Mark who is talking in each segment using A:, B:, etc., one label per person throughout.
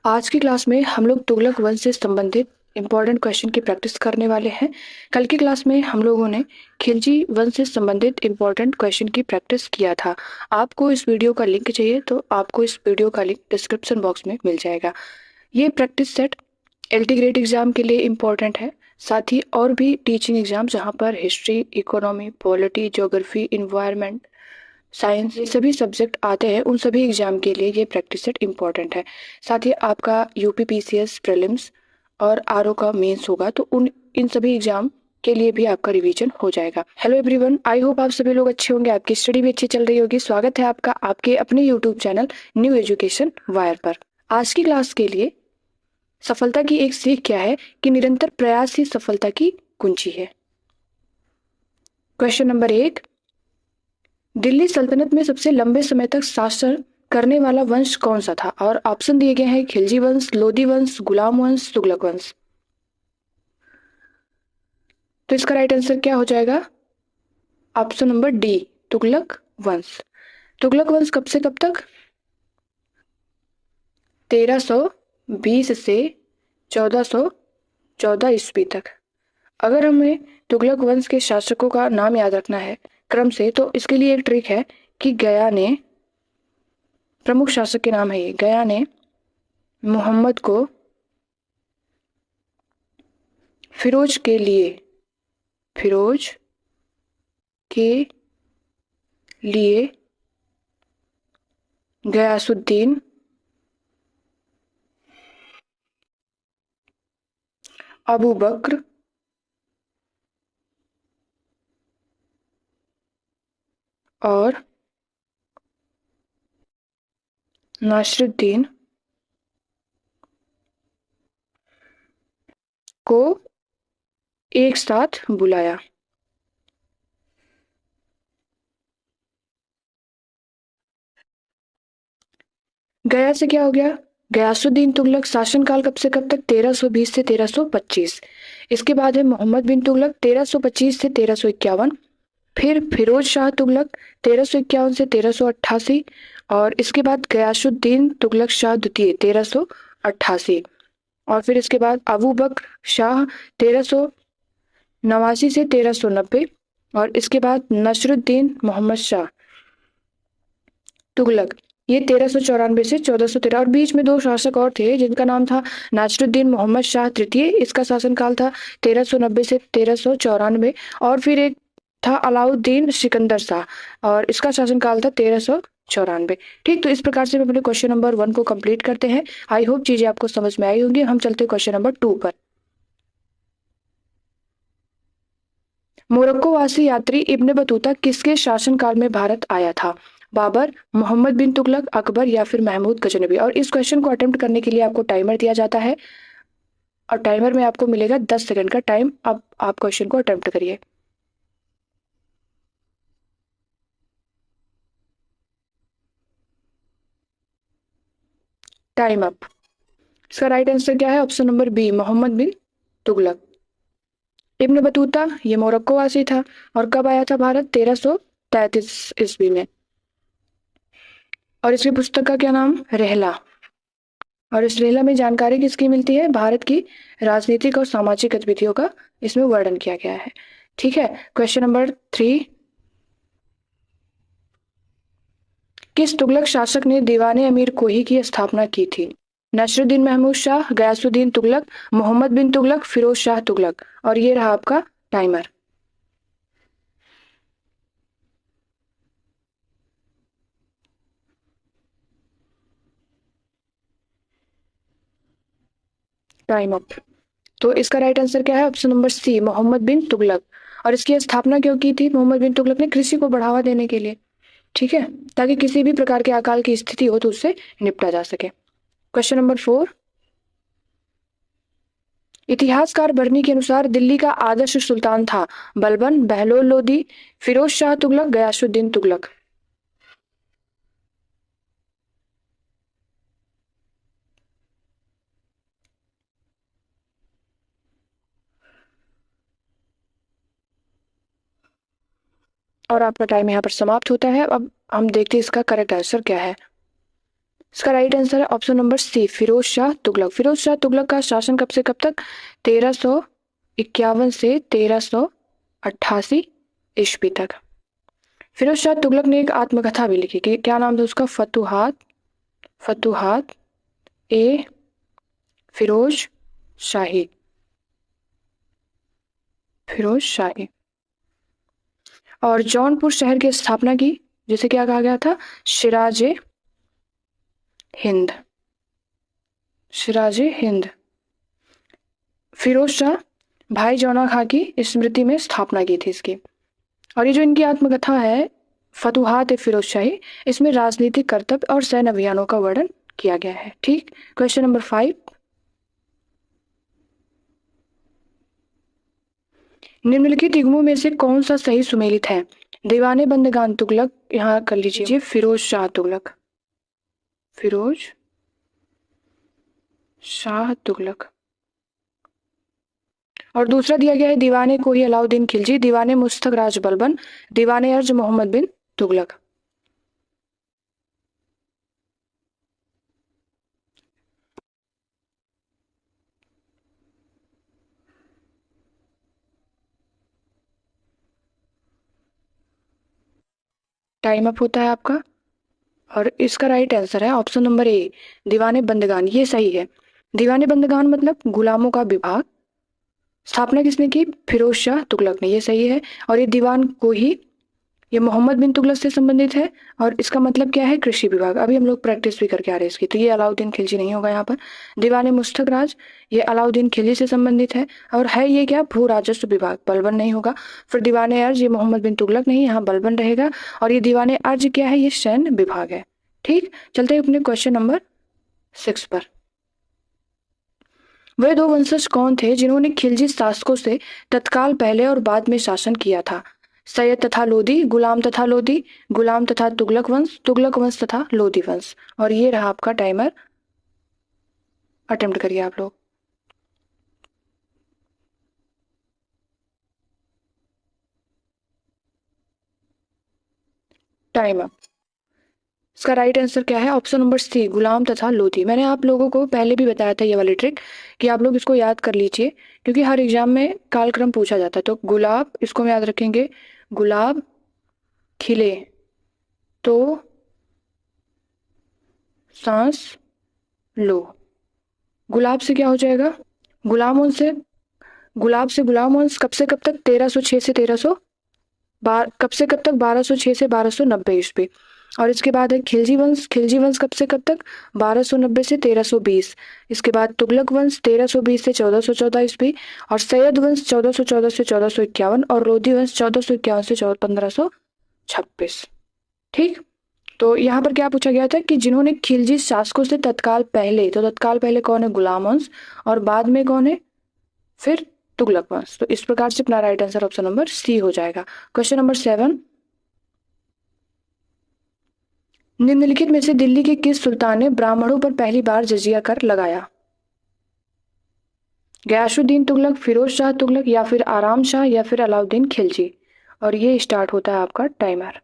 A: आज की क्लास में हम लोग तुगलक वंश से संबंधित इंपॉर्टेंट क्वेश्चन की प्रैक्टिस करने वाले हैं। कल की क्लास में हम लोगों ने खिलजी वंश से संबंधित इंपॉर्टेंट क्वेश्चन की प्रैक्टिस किया था। आपको इस वीडियो का लिंक चाहिए तो आपको इस वीडियो का लिंक डिस्क्रिप्शन बॉक्स में मिल जाएगा। ये practice set LT grade exam के लिए इम्पोर्टेंट है, साथ ही और भी टीचिंग एग्जाम जहाँ पर history, economy, polity, geography, environment, science, ये सभी सब्जेक्ट आते हैं, उन सभी एग्जाम के लिए ये प्रैक्टिस सेट इम्पॉर्टेंट है। साथ ही आपका यूपी पीसीएस प्रीलिम्स और आरओ का मेंस होगा, तो इन सभी एग्जाम के लिए भी आपका रिवीजन हो जाएगा। हेलो एवरीवन, आई होप आप सभी लोग अच्छे होंगे, आपकी स्टडी भी अच्छी चल रही होगी। स्वागत है आपका आपके अपने YouTube channel new education wire पर। आज की क्लास के लिए सफलता की एक सीख क्या है कि निरंतर प्रयास ही सफलता की कुंजी है। क्वेश्चन नंबर 1, दिल्ली सल्तनत में सबसे लंबे समय तक शासन करने वाला वंश कौन सा था? और ऑप्शन दिए गए हैं खिलजी वंश, लोधी वंश, गुलाम वंश, तुगलक वंश। तो इसका राइट आंसर क्या हो जाएगा? ऑप्शन नंबर डी, तुगलक वंश। तुगलक वंश कब से कब तक? 1320 से 1414 ईस्वी तक। अगर हमें तुगलक वंश के शासकों का नाम याद रखना है क्रम से, तो इसके लिए एक ट्रिक है कि गया ने, प्रमुख शासक के नाम है ये, गया ने मोहम्मद को फिरोज के लिए, फिरोज के लिए गयासुद्दीन अबू बक्र और नासिरुद्दीन को एक साथ बुलाया। गया से क्या हो गया? गयासुद्दीन तुगलक शासनकाल कब से कब तक? 1320 से 1325। इसके बाद है मोहम्मद बिन तुगलक 1325 से 1351। फिर फिरोज शाह तुगलक 1351 से 1388। और इसके बाद गयासुद्दीन तुगलक शाह द्वितीय 1388। और फिर इसके बाद अबू बक्र शाह 1389 से 1390। और इसके बाद नसरुद्दीन मोहम्मद शाह तुगलक, ये 1394 से 1413। और बीच में दो शासक और थे जिनका नाम था नासिरुद्दीन मोहम्मद शाह तृतीय, इसका शासनकाल था 1390 से 1394। और फिर एक था अलाउद्दीन सिकंदर शाह और इसका शासनकाल था 1394। ठीक, तो इस प्रकार से हम अपने क्वेश्चन नंबर 1 को कंप्लीट करते हैं। आई होप चीजें आपको समझ में आई होंगी। हम चलते हैं क्वेश्चन नंबर 2 पर। मोरक्को वासी यात्री इब्न बतूता किसके शासनकाल में भारत आया था? बाबर, मोहम्मद बिन तुगलक, अकबर या फिर महमूद गजनबी। और इस क्वेश्चन को अटेम्प्ट करने के लिए आपको टाइमर दिया जाता है और टाइमर में आपको मिलेगा 10 सेकंड का टाइम। अब आप क्वेश्चन को अटेम्प्ट करिए। Time up. इसका राइट आंसर क्या है? ऑप्शन नंबर बी, मोहम्मद बिन तुगलक। इब्न बतूता ये मोरक्को वासी था और कब आया था भारत? 1333 ईस्वी में। और इसकी पुस्तक का क्या नाम? रहला। और इस रेला में जानकारी किसकी मिलती है? भारत की राजनीतिक और सामाजिक गतिविधियों का इसमें वर्णन किया गया है। ठीक है, क्वेश्चन नंबर 3, किस तुगलक शासक ने दीवाने अमीर कोही की स्थापना की थी? नसरुद्दीन महमूद शाह, गयासुद्दीन तुगलक, मोहम्मद बिन तुगलक, फिरोज शाह तुगलक। और ये रहा आपका टाइमर। Time up. तो इसका राइट आंसर क्या है? ऑप्शन नंबर सी, मोहम्मद बिन तुगलक। और इसकी स्थापना क्यों की थी मोहम्मद बिन तुगलक ने? कृषि को बढ़ावा देने के लिए। ठीक है, ताकि किसी भी प्रकार के अकाल की स्थिति हो तो उससे निपटा जा सके। क्वेश्चन नंबर 4, इतिहासकार बरनी के अनुसार दिल्ली का आदर्श सुल्तान था? बलबन, बहलोल लोदी, फिरोज शाह तुगलक, गयासुद्दीन तुगलक। और आपका टाइम यहाँ पर समाप्त होता है। अब हम देखते हैं इसका करेक्ट आंसर क्या है। इसका राइट आंसर है option number C, Firoz Shah Tughlaq. Firoz Shah Tughlaq का शासन कब से कब तक? 1351 से 1388 ईस्वी तक। फिरोज शाह तुगलक ने एक आत्मकथा भी लिखी, कि क्या नाम था उसका? फतुहात, फतुहात ए फिरोज शाही, फिरोज शाही। और जौनपुर शहर की स्थापना की, जिसे क्या कहा गया था? सिराजे हिंद, सिराजे हिंद। फिरोज शाह भाई जौना खां की स्मृति में स्थापना की थी इसकी। और ये जो इनकी आत्मकथा है फतुहात ए फिरोज शाही, इसमें राजनीतिक कर्तव्य और सैन्य अभियानों का वर्णन किया गया है। ठीक, क्वेश्चन नंबर 5, निम्नलिखित युग्मों में से कौन सा सही सुमेलित है? दीवाने बंदगान तुगलक, यहाँ कर लीजिए फिरोज शाह तुगलक, फिरोज शाह तुगलक। और दूसरा दिया गया है दीवाने कोही अलाउद्दीन खिलजी, दीवाने मुस्तक राज बलबन, दीवाने अर्ज मोहम्मद बिन तुगलक। टाइम अप होता है आपका। और इसका राइट आंसर है ऑप्शन नंबर ए, दीवाने बंदगान। ये सही है। दीवाने बंदगान मतलब गुलामों का विभाग। स्थापना किसने की? फिरोज शाह तुगलक ने। ये सही है। और ये दीवान को ही, ये मोहम्मद बिन तुगलक से संबंधित है। और इसका मतलब क्या है? कृषि विभाग। अभी हम लोग प्रैक्टिस भी करके आ रहे हैं इसकी, तो ये अलाउद्दीन खिलजी नहीं होगा यहाँ पर। दीवाने मुस्तक राज, ये अलाउद्दीन खिलजी से संबंधित है। और है ये क्या? भू राजस्व विभाग, बलबन नहीं होगा। फिर दीवाने अर्ज, ये मोहम्मद बिन तुगलक नहीं, यहाँ बलबन रहेगा। और ये दीवाने अर्ज क्या है? ये सैन्य विभाग है। ठीक, चलते हैं अपने क्वेश्चन नंबर 6 पर। वे दो वंशज कौन थे जिन्होंने खिलजी शासकों से तत्काल पहले और बाद में शासन किया था? सैयद तथा लोदी, गुलाम तथा लोदी, गुलाम तथा तुगलक वंश, तुगलक वंश तथा लोदी वंश। और ये रहा आपका टाइमर, अटेम्प्ट करिए आप लोग। टाइमर। इसका राइट आंसर क्या है? ऑप्शन नंबर सी, गुलाम तथा लोधी। मैंने आप लोगों को पहले भी बताया था ये वाली ट्रिक, कि आप लोग इसको याद कर लीजिए, क्योंकि हर एग्जाम में कालक्रम पूछा जाता है। तो गुलाब, इसको हम याद रखेंगे, गुलाब खिले तो सांस लो। गुलाब से क्या हो जाएगा? गुलाम वंश से, गुलाब से गुलाम वंश कब से कब तक? 1306 से 1300, कब से कब तक? 1206 से 1290 ईस्वी। और इसके बाद है खिलजी वंश, खिलजी वंश कब से कब तक? 1290 से 1320। इसके बाद तुगलक वंश 1320 से 1414 ईस्वी। और सैयद वंश 1414 से 1451। और लोधी वंश 1451 से 1526। ठीक, तो यहाँ पर क्या पूछा गया था कि जिन्होंने खिलजी शासकों से तत्काल पहले, तो तत्काल पहले कौन है? गुलाम वंश। और बाद में कौन है? फिर तुगलक वंश। तो इस प्रकार से अपना right answer option number C हो जाएगा। क्वेश्चन नंबर 7, निम्नलिखित में से दिल्ली के किस सुल्तान ने ब्राह्मणों पर पहली बार जजिया कर लगाया? गयासुद्दीन तुगलक, फिरोज शाह तुगलक, या फिर आराम शाह, या फिर अलाउद्दीन खिलजी। और ये स्टार्ट होता है आपका टाइमर।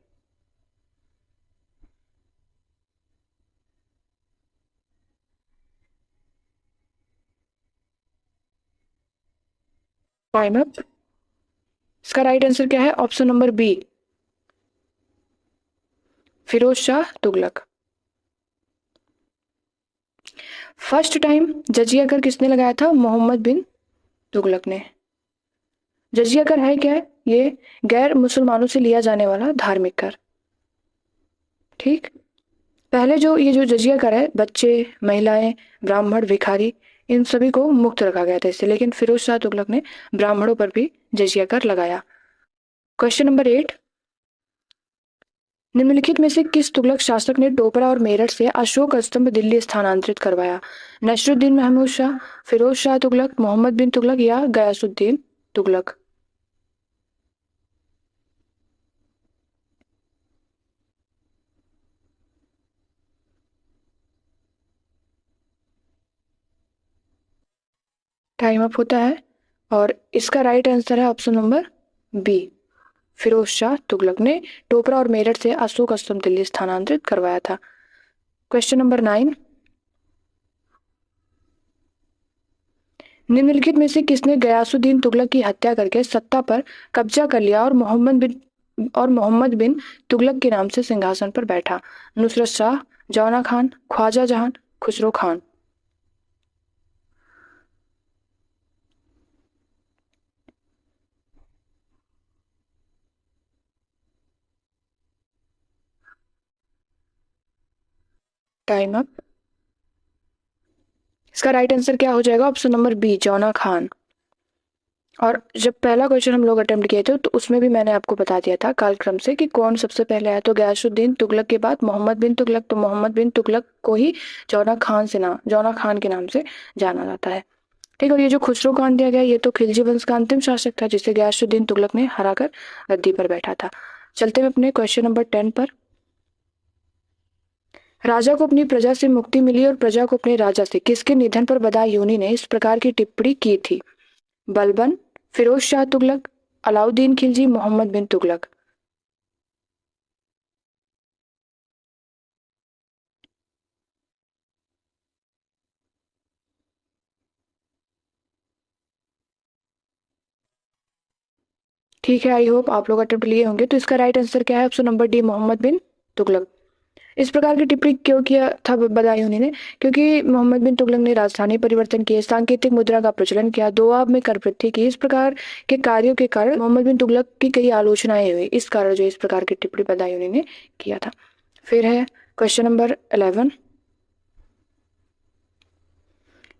A: Time up. इसका राइट आंसर क्या है? Option number B, Firoz Shah Tughlaq. First time जजिया कर किसने लगाया था? मोहम्मद बिन तुगलक ने। जजिया कर है क्या? ये गैर मुसलमानों से लिया जाने वाला धार्मिक कर। ठीक, पहले जो ये जो जजिया कर है, बच्चे, महिलाएं, ब्राह्मण, भिखारी, इन सभी को मुक्त रखा गया था इससे। लेकिन फिरोज शाह तुगलक ने ब्राह्मणों पर भी जजिया कर लगाया। क्वेश्चन नंबर 8, निम्नलिखित में से किस तुगलक शासक ने टोपरा और मेरठ से अशोक स्तंभ दिल्ली स्थानांतरित करवाया? नसरुद्दीन महमूद शाह, फिरोज शाह तुगलक, मोहम्मद बिन तुगलक, या गयासुद्दीन तुगलक। टाइम अप होता है। और इसका राइट आंसर है option number B, Firoz Shah Tughlaq ने टोपरा और मेरठ से अशोक स्तंभ दिल्ली स्थानांतरित करवाया था। क्वेश्चन नंबर 9, निम्नलिखित में से किसने गयासुद्दीन तुगलक की हत्या करके सत्ता पर कब्जा कर लिया और मोहम्मद बिन तुगलक के नाम से सिंहासन पर बैठा? नुसरत शाह, जौना खान, ख्वाजा जहां, खुसरो खान। Time up. इसका राइट आंसर क्या हो जाएगा? ऑप्शन नंबर बी, जौना खान। और जब पहला क्वेश्चन हम लोग अटेम्प्ट किए थे तो उसमें भी मैंने आपको बता दिया था कालक्रम से कि कौन सबसे पहले आया। तो गयासुद्दीन तुगलक के बाद मोहम्मद बिन तुगलक, तो मोहम्मद बिन तुगलक को ही जौना खान के नाम से जाना जाता है। ठीक है। और ये जो खुसरो खान दिया गया, ये तो खिलजी वंश का अंतिम शासक था जिसे गयासुद्दीन तुगलक ने हराकर गद्दी पर बैठा था। चलते हैं अपने क्वेश्चन नंबर 10 पर। राजा को अपनी प्रजा से मुक्ति मिली और प्रजा को अपने राजा से, किसके निधन पर बदायूनी ने इस प्रकार की टिप्पणी की थी? बलबन, फिरोज शाह तुगलक, अलाउद्दीन खिलजी, मोहम्मद बिन तुगलक। ठीक है, आई होप आप लोग अटेम्प्ट लिए होंगे। तो इसका राइट आंसर क्या है? ऑप्शन नंबर डी, मोहम्मद बिन तुगलक। इस प्रकार की टिप्पणी क्यों किया था बदायूनी ने? क्योंकि मोहम्मद बिन तुगलक ने राजधानी परिवर्तन किए, सांकेतिक मुद्रा का प्रचलन किया, दोआब में कर वृद्धि की। इस प्रकार के कार्यों के कारण मोहम्मद बिन तुगलक की कई आलोचनाएं हुई। इस कारण जो इस प्रकार की टिप्पणी बदायूनी ने किया था। फिर है क्वेश्चन नंबर 11,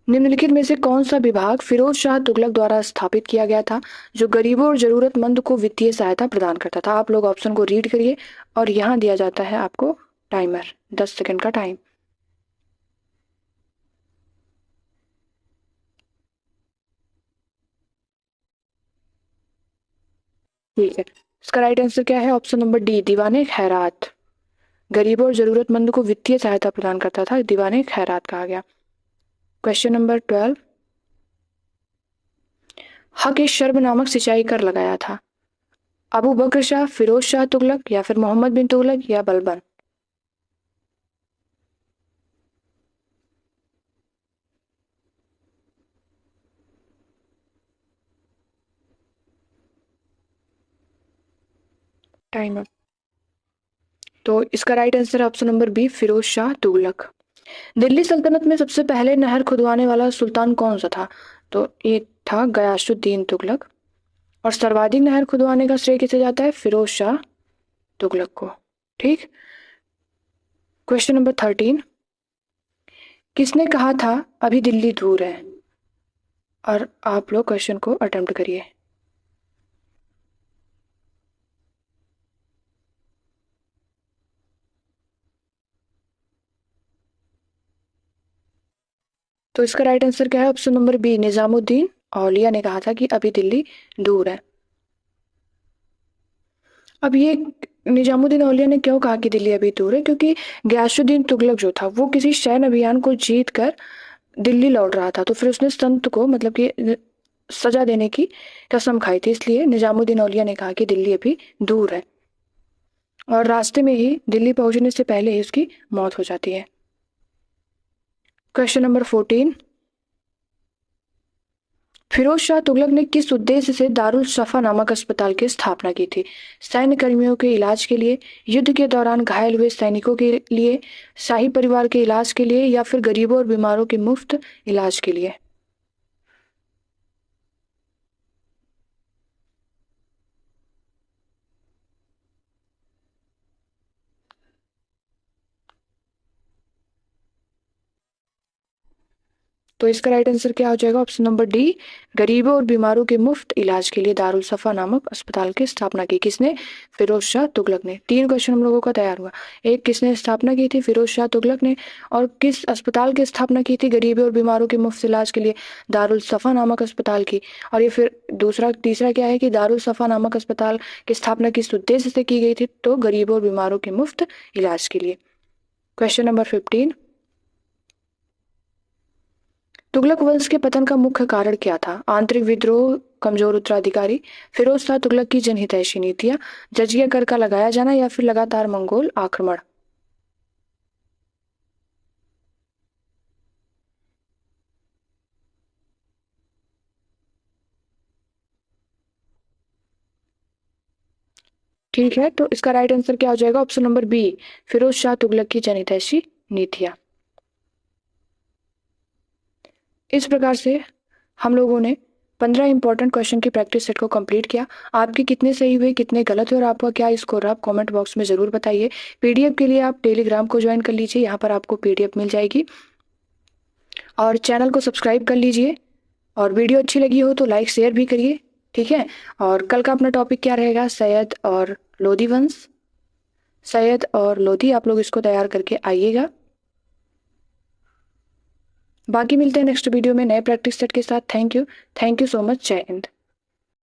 A: निम्नलिखित में से कौन सा विभाग फिरोज शाह तुगलक द्वारा स्थापित किया गया था जो गरीबों और जरूरतमंद को वित्तीय सहायता प्रदान करता था? आप लोग ऑप्शन को रीड करिए और यहाँ दिया जाता है आपको टाइमर, 10 सेकंड का टाइम। ठीक है, इसका राइट आंसर क्या है? ऑप्शन नंबर डी, दीवाने खैरात। गरीबों और जरूरतमंद को वित्तीय सहायता प्रदान करता था, दीवाने खैरात कहा गया। क्वेश्चन नंबर 12, हक ए शर्ब नामक सिंचाई कर लगाया था? अबू बकर शाह, फिरोज शाह तुगलक, या फिर मोहम्मद बिन तुगलक, या बलबन। Time up. तो इसका राइट आंसर है option number B, Firoz Shah Tughlaq. Delhi सल्तनत में सबसे पहले नहर खुदवाने वाला सुल्तान कौन सा था? तो ये था गयासुद्दीन तुगलक। और सर्वाधिक नहर खुदवाने का श्रेय किसे जाता है? फिरोज शाह तुगलक को। ठीक। क्वेश्चन नंबर 13, किसने कहा था अभी दिल्ली दूर है? और आप लोग क्वेश्चन को अटेम्प्ट करिए। तो इसका राइट आंसर क्या है? ऑप्शन नंबर बी, निजामुद्दीन औलिया ने कहा था कि अभी दिल्ली दूर है। अब ये निजामुद्दीन औलिया ने क्यों कहा कि दिल्ली अभी दूर है? क्योंकि गयासुद्दीन तुगलक जो था वो किसी सैन्य अभियान को जीत कर दिल्ली लौट रहा था, तो फिर उसने संत को मतलब कि सजा देने की कसम खाई थी, इसलिए निजामुद्दीन औलिया ने कहा कि दिल्ली अभी दूर है। और रास्ते में ही दिल्ली पहुंचने से पहले ही उसकी मौत हो जाती है। क्वेश्चन नंबर 14, फिरोज शाह तुगलक ने किस उद्देश्य से दारुल शफा नामक अस्पताल की स्थापना की थी? सैन्य कर्मियों के इलाज के लिए, युद्ध के दौरान घायल हुए सैनिकों के लिए, शाही परिवार के इलाज के लिए, या फिर गरीबों और बीमारों के मुफ्त इलाज के लिए? तो इसका राइट आंसर क्या हो जाएगा? ऑप्शन नंबर डी, गरीबों और बीमारों के मुफ्त इलाज के लिए दारुल सफा नामक अस्पताल की स्थापना की। किसने? फिरोज शाह तुगलक ने। 3 क्वेश्चन हम लोगों का तैयार हुआ। एक, किसने स्थापना की थी? फिरोज शाह तुगलक ने। और किस अस्पताल की स्थापना की थी गरीबों और बीमारों के मुफ्त इलाज के लिए? दारुल सफा नामक अस्पताल की। और ये फिर तीसरा क्या है कि दारुल सफा नामक अस्पताल की स्थापना किस उद्देश्य से की गई थी? तो गरीबों और बीमारों के मुफ्त इलाज के लिए। क्वेश्चन नंबर 15, तुगलक वंश के पतन का मुख्य कारण क्या था? आंतरिक विद्रोह, कमजोर उत्तराधिकारी, फिरोज शाह तुगलक की जनहितैषी नीतियां, जजिया कर का लगाया जाना, या फिर लगातार मंगोल आक्रमण? ठीक है, तो इसका राइट आंसर क्या हो जाएगा? Option number B, Firoz Shah Tughlaq की जनितैषी नीतियां। इस प्रकार से हम लोगों ने 15 इंपॉर्टेंट क्वेश्चन की प्रैक्टिस सेट को कंप्लीट किया। आपके कितने सही हुए, कितने गलत हुए और आपका क्या स्कोर, आप कमेंट बॉक्स में ज़रूर बताइए। पीडीएफ के लिए आप टेलीग्राम को ज्वाइन कर लीजिए, यहाँ पर आपको पीडीएफ मिल जाएगी। और चैनल को सब्सक्राइब कर लीजिए, और वीडियो अच्छी लगी हो तो लाइक शेयर भी करिए। ठीक है, और कल का अपना टॉपिक क्या रहेगा? सैयद और लोधी वंश। सैयद और लोधी, आप लोग इसको तैयार करके आइएगा। बाकी मिलते हैं नेक्स्ट वीडियो में नए प्रैक्टिस सेट के साथ। Thank you so much. जय हिंद।